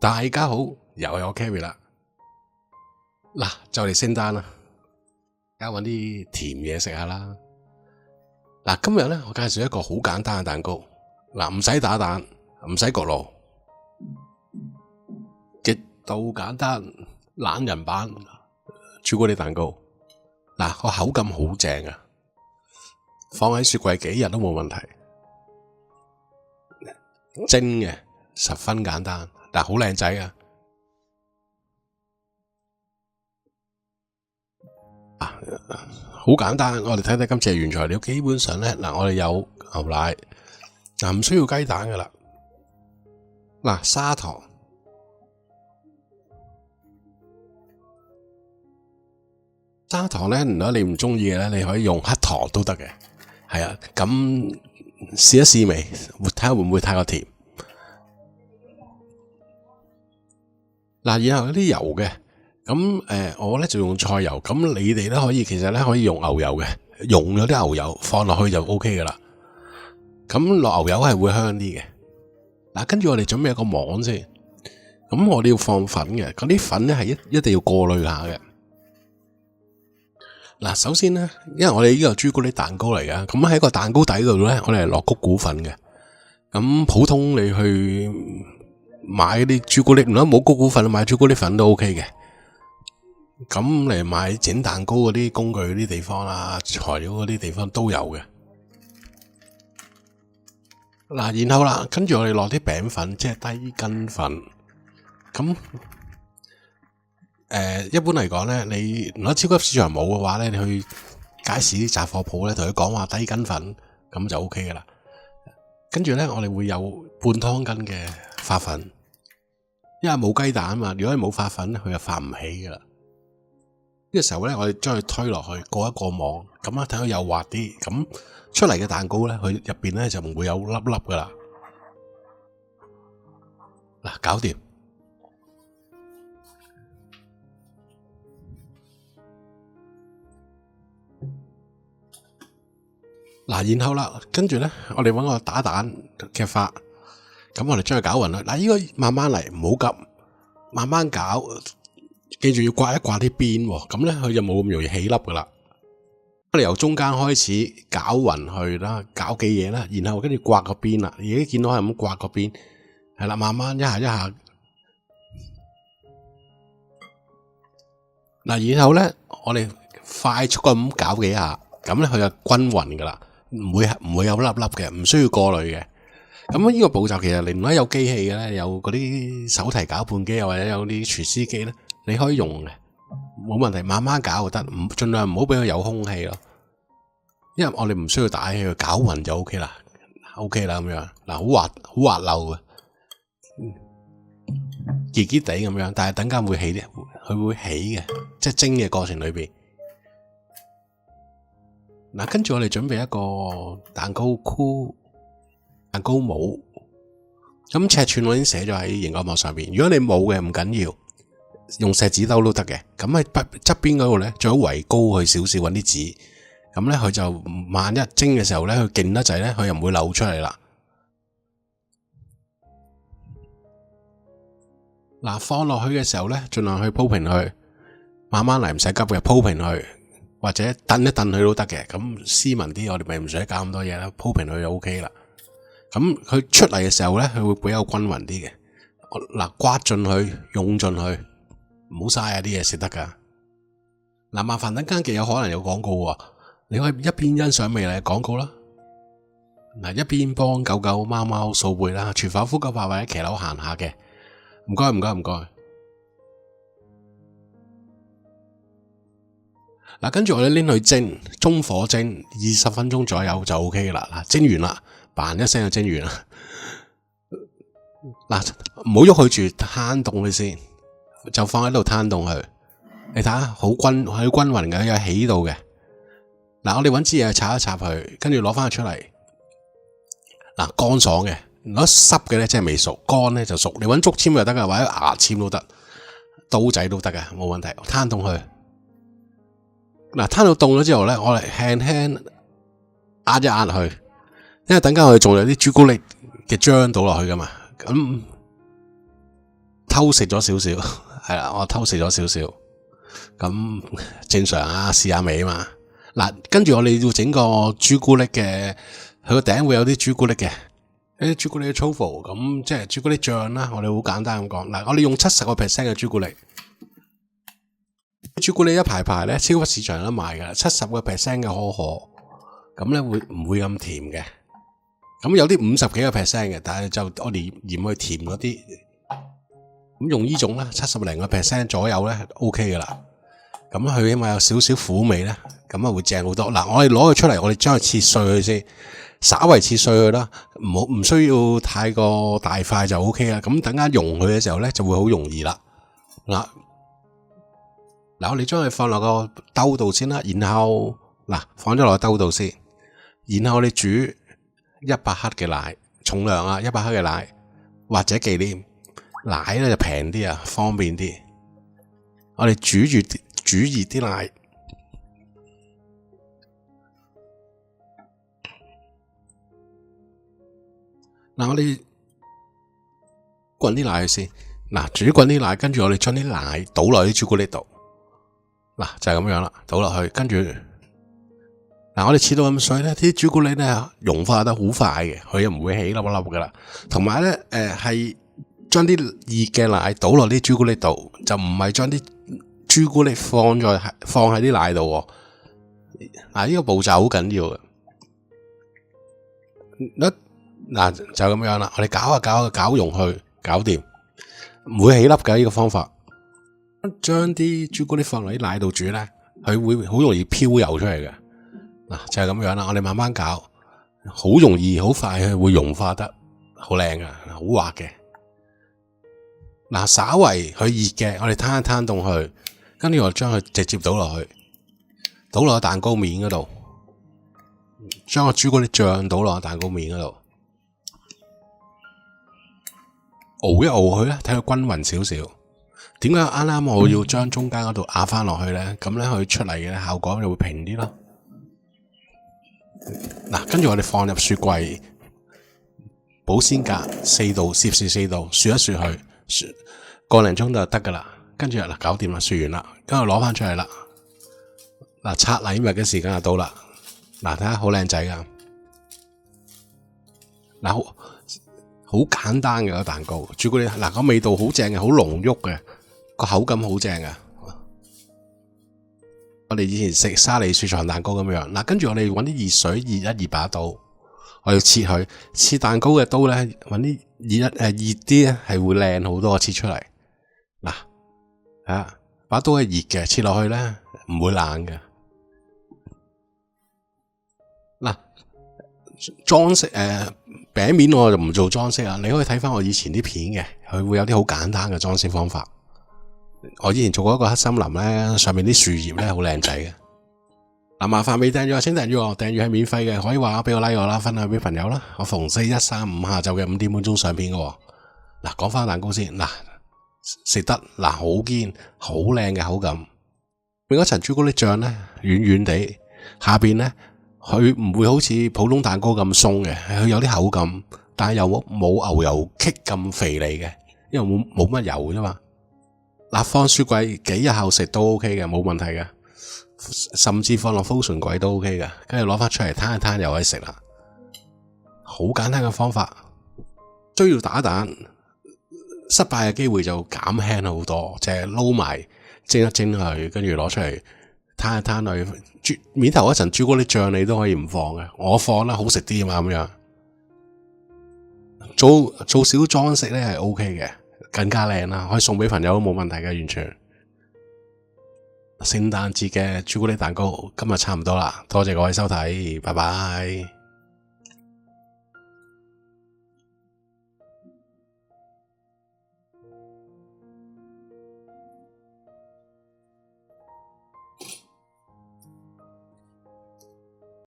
大家好，又係我 Kerry 啦。嗱，就嚟聖誕啦，而家搵啲甜嘢食下啦。嗱，今日咧我介紹一個好簡單嘅蛋糕。嗱，唔使打蛋，唔使焗爐，極度簡單，懶人版朱古力蛋糕。嗱，個口感好正啊，放喺雪櫃幾日都冇問題。蒸嘅，十分簡單，但係好靚仔啊！好簡單，我哋睇睇今次嘅原材料。基本上咧，嗱，我哋有牛奶，嗱，唔需要雞蛋噶啦。嗱，砂糖，咧，如果你唔中意嘅咧，你可以用黑糖都得嘅。係啊，咁試一試味，睇下會唔會太過甜。嗱，然後有啲油嘅。咁我咧就用菜油，咁你哋咧可以，其實咧可以用牛油嘅，溶咗啲牛油放落去就 OK 噶啦。咁落牛油係會香啲嘅。嗱，跟住我哋準備一個網先，咁我哋要放粉嘅，嗰啲粉咧係一定要過濾下嘅。嗱，首先咧，因為我哋呢個朱古力蛋糕嚟噶，咁喺個蛋糕底嗰度咧，我哋係落谷古粉嘅。咁普通你去買啲朱古力，如果冇谷古粉，買朱古力粉都 OK 嘅。咁嚟買整蛋糕嗰啲工具嗰啲地方啦，材料嗰啲地方都有嘅。嗱，然後啦，跟住我哋落啲餅粉，即係低筋粉。咁一般嚟講咧，你如果超級市場冇嘅話咧，你去街市啲雜貨鋪咧，同佢講話低筋粉，咁就 OK 噶啦。跟住咧，我哋會有半湯羹嘅發粉，因為冇雞蛋啊嘛。如果你冇發粉咧，佢就發唔起噶啦。呢個時候咧，我哋將佢推落去，過一個網，咁啊睇到又滑啲，咁出嚟嘅蛋糕咧，佢入邊咧就唔會有粒粒噶啦。嗱，搞掂。嗱，然後啦，跟住咧，我哋搵個打蛋嘅法，咁我哋將佢攪勻啦。嗱，呢個慢慢嚟，唔好急，慢慢攪。記住要刮一刮啲邊，咁咧佢就冇咁容易起粒噶啦。我哋由中間開始攪勻去啦，攪幾嘢啦，然後跟住刮個邊啦。而家見到係咁刮個邊，係啦，慢慢一下一下。嗱，然後咧我哋快速咁攪幾下，咁咧佢就均勻噶啦，唔會有粒粒嘅，唔需要過濾嘅。咁呢個步驟其實另外有機器嘅咧，有嗰啲手提攪拌機，或者有啲廚師機咧。你可以用嘅，冇問題，慢慢攪就得，盡量唔好俾佢有空氣咯。因為我哋唔需要打氣，佢攪勻就 OK 啦，OK 啦咁樣。嗱，好滑溜嘅，結結地咁樣，但係等間會起啲，佢會起嘅，即係蒸嘅過程裏邊。嗱，跟住我哋準備一個蛋糕箍、蛋糕模，咁尺寸我已經寫咗喺熒光幕上邊。如果你冇嘅唔緊要。用錫紙兜都得嘅，咁喺側邊嗰度咧，最好圍高佢少少，搵啲紙，咁咧佢就萬一蒸嘅時候咧，佢勁得滯咧，佢又唔會漏出嚟啦。嗱，放落去嘅時候咧，盡量去鋪平佢，慢慢嚟，唔使急嘅，鋪平佢，或者燉一燉佢都得嘅。咁斯文啲，我哋咪唔使搞咁多嘢啦，鋪平佢就 OK 啦。咁佢出嚟嘅時候咧，佢會比較均勻啲嘅。嗱，刮進去，用進去。唔好嘥啊！啲嘢食得噶。嗱，麻煩等間嘅有可能有廣告喎，你可以一邊欣賞美麗嘅廣告啦，嗱，一邊幫狗狗、貓貓掃背啦，廚房呼吸法或者騎樓行下嘅。唔該。嗱，跟住我哋拎去蒸，中火蒸20分鐘左右就 OK 啦。嗱，蒸完啦，嘭一聲就蒸完啦。嗱，唔好喐佢住，攤凍佢先。就放喺度攤凍佢，你睇下好均勻嘅，有起到嘅。嗱，我哋搵支嘢插一插佢，跟住攞翻佢出嚟。嗱，乾爽嘅，如果濕嘅咧即係未熟，乾咧就熟。你搵竹籤就得噶，或者牙籤都得，刀仔都得噶，冇問題。攤凍佢。嗱，攤到凍咗之後咧，我哋輕輕壓一壓佢，因為等間我哋仲有啲朱古力嘅漿倒落去噶嘛。咁偷食咗少少，係啦，我偷食咗少少，咁正常啊，試下味啊嘛。嗱，跟住我哋要整個朱古力嘅，佢個頂會有啲朱古力嘅，啲朱古力嘅粗浮，咁即係朱古力醬啦。我哋好簡單咁講，嗱，我哋用70% 嘅朱古力，朱古力一排排咧，超級市場有得賣噶，70% 嘅可可，咁咧會唔會咁甜嘅？咁有啲50幾個%嘅，但係就我哋嫌佢甜嗰啲，咁用呢種咧70零個%左右咧 OK 噶啦。咁佢因為有少少苦味咧，咁啊會正好多。嗱，我哋攞佢出嚟，我哋將佢切碎佢先，稍為切碎佢啦，唔需要太過大塊就 OK 啦。咁等間溶佢嘅時候咧，就會好容易啦。嗱，我哋將佢放落個兜度先啦，然後放咗落個兜度先，然後我哋煮100克嘅奶，重量啊100克嘅奶，或者忌廉奶咧就平啲啊，方便啲。我哋煮熱啲奶，我哋滾啲奶去先。煮滾啲奶，跟住我哋將啲奶倒落啲朱古力度。就係咁樣啦，倒落去，跟住我哋切到咁碎咧，啲朱古力咧融化得好快嘅，佢又唔會起粒粒噶啦。同埋咧，係將啲熱嘅奶倒落啲朱古力度，就唔係將啲朱古力放喺啲奶度。呢個步驟好緊要嘅。就咁樣啦，我哋攪融去，搞掂，唔會起粒嘅呢個方法。將啲朱古力放落啲奶度煮咧，佢會好容易飄油出嚟嘅。就係咁樣啦，我哋慢慢搞，好容易好快佢會融化得好靚啊，好滑嘅。稍為佢熱嘅，我哋攤一攤凍佢，跟住我將佢直接倒落去，倒落蛋糕面嗰度，將個朱古力醬倒落蛋糕面嗰度，熬一熬佢咧，睇佢均勻少少。點解啱啱我要將中間嗰度壓翻落去咧？咁咧佢出嚟嘅效果就會平啲咯。跟住我哋放入雪櫃，保鮮格4度，攝氏4度，雪一雪佢，個零鐘就得噶啦。跟住搞掂啦，雪完啦，跟住攞翻出嚟啦。拆禮物嘅時間就到啦。睇下好靚仔噶。好簡單嘅個蛋糕，朱古力個味道好正嘅，好濃郁嘅，個口感好正嘅。我哋以前食沙梨雪藏蛋糕咁樣，跟住我哋揾啲熱水熱一熱把刀，我要切佢。切蛋糕嘅刀咧，揾啲熱啲咧，係會靚好多。切出嚟，把刀係熱嘅，切落去咧唔會爛嘅。裝飾餅面我就唔做裝飾啊，你可以睇翻我以前啲片嘅，佢會有啲好簡單嘅裝飾方法。我以前做過一個黑森林咧，上面啲樹葉咧好靚仔嘅。麻煩未訂閱請訂閱我，訂閱係免費嘅，可以話俾我 like 我啦，分享俾朋友啦。我逢4、1、3、5下晝嘅5點半鐘上片嘅。講翻蛋糕先，食得好堅，好靚嘅口感。另一層朱古力醬咧軟軟地，下邊咧佢唔會好似普通蛋糕咁鬆嘅，佢有啲口感，但係又冇牛油棘咁肥膩嘅，因為冇乜油啫嘛。放雪櫃幾日後食都 OK 嘅，冇問題嘅，甚至放落封存櫃都 OK 嘅，跟住攞翻出嚟攤一攤又可以食啦。好簡單嘅方法，需要打蛋，失敗嘅機會就減輕好多，就係撈埋蒸一蒸佢，跟住攞出嚟攤一攤佢，面頭一層朱古力醬你都可以唔放嘅，我放啦，好食啲啊嘛咁樣，做少裝飾咧係 OK 嘅。更加靚啦，可以送俾朋友都冇問題嘅，完全。聖誕節嘅朱古力蛋糕今日差唔多啦，多謝各位收睇，拜拜。